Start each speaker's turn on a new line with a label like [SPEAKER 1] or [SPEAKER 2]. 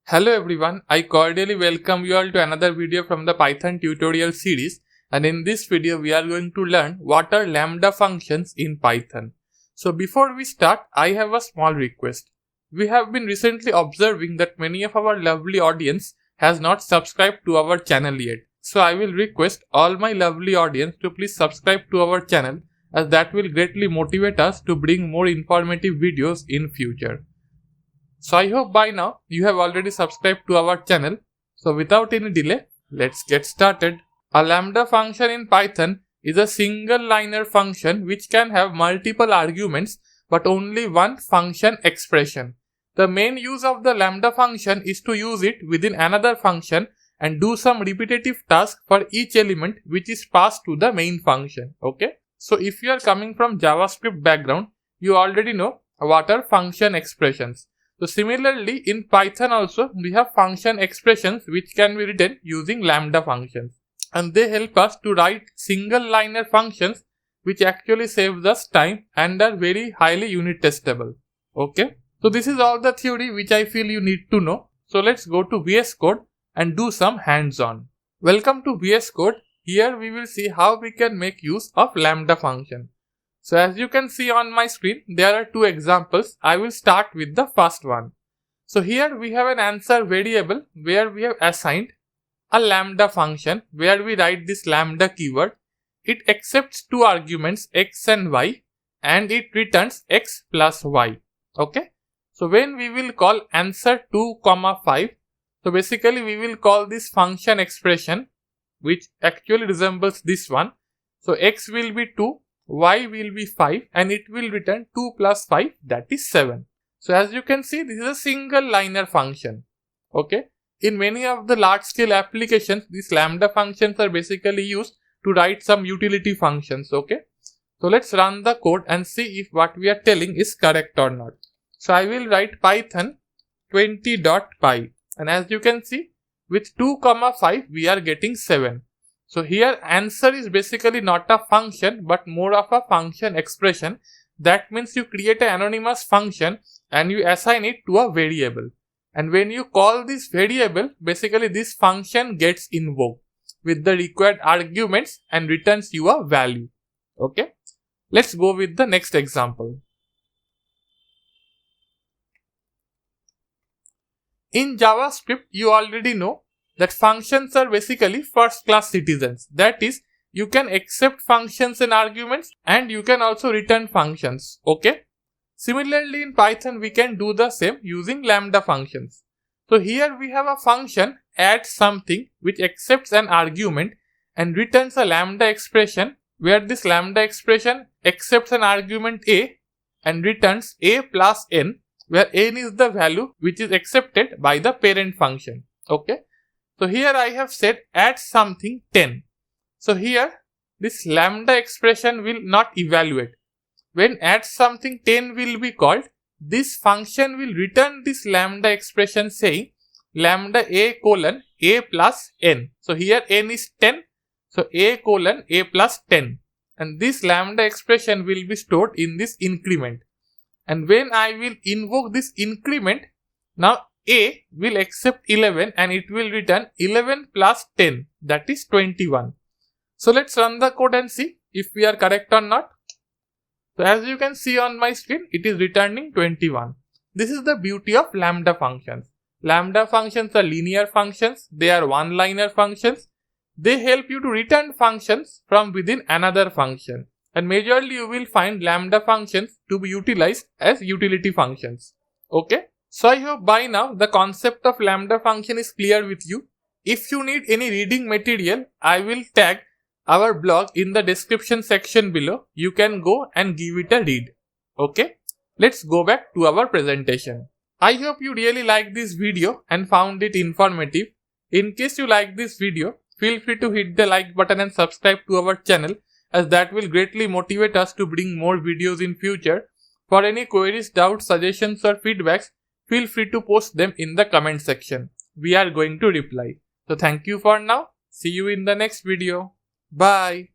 [SPEAKER 1] Hello everyone, I cordially welcome you all to another video from the Python tutorial series, and in this video we are going to learn what are Lambda functions in Python. So before we start, I have a small request. We have been recently observing that many of our lovely audience has not subscribed to our channel yet. So I will request all my lovely audience to please subscribe to our channel, as that will greatly motivate us to bring more informative videos in future. So I hope by now you have already subscribed to our channel. So without any delay, let's get started. A Lambda function in Python is a single liner function which can have multiple arguments but only one function expression. The main use of the Lambda function is to use it within another function and do some repetitive task for each element which is passed to the main function. Okay. So if you are coming from JavaScript background, you already know what are function expressions. So similarly, in Python also we have function expressions which can be written using Lambda functions, and they help us to write single liner functions which actually saves us time and are very highly unit testable. Okay, so this is all the theory which I feel you need to know. So let's go to VS Code and do some hands-on. Welcome to VS Code. Here we will see how we can make use of Lambda function. So as you can see on my screen, there are two examples. I will start with the first one. So here we have an answer variable where we have assigned a Lambda function where we write this Lambda keyword. It accepts two arguments x and y and it returns x plus y. Okay. So when we will call answer 2, 5, so basically we will call this function expression which actually resembles this one. So x will be 2. Y will be 5 and it will return 2 plus 5, that is 7. So as you can see, this is a single liner function. Okay. In many of the large scale applications, these Lambda functions are basically used to write some utility functions. Okay. So let's run the code and see if what we are telling is correct or not. So I will write Python 20.py, and as you can see, with 2, 5 we are getting 7. So here answer is basically not a function but more of a function expression. That means you create an anonymous function and you assign it to a variable. And when you call this variable, basically this function gets invoked with the required arguments and returns you a value. Okay. Let's go with the next example. In JavaScript, you already know that functions are basically first class citizens. That is, you can accept functions and arguments and you can also return functions. Okay. Similarly, in Python we can do the same using Lambda functions. So here we have a function add something which accepts an argument and returns a Lambda expression where this Lambda expression accepts an argument a and returns a plus n, where n is the value which is accepted by the parent function. Okay. So here I have said add something 10. So here this Lambda expression will not evaluate. When add something 10 will be called, this function will return this Lambda expression saying Lambda a colon a plus n. So here n is 10. So a colon a plus 10. And this Lambda expression will be stored in this increment. And when I will invoke this increment, now a will accept 11 and it will return 11 plus 10, that is 21. So let's run the code and see if we are correct or not. So as you can see on my screen, it is returning 21. This is the beauty of Lambda functions. Lambda functions are linear functions. They are one-liner functions. They help you to return functions from within another function. And majorly you will find Lambda functions to be utilized as utility functions. Okay. So I hope by now the concept of Lambda function is clear with you. If you need any reading material, I will tag our blog in the description section below. You can go and give it a read. Okay. Let's go back to our presentation. I hope you really liked this video and found it informative. In case you like this video, feel free to hit the like button and subscribe to our channel, as that will greatly motivate us to bring more videos in future. For any queries, doubts, suggestions or feedbacks, feel free to post them in the comment section. We are going to reply. So thank you for now. See you in the next video. Bye.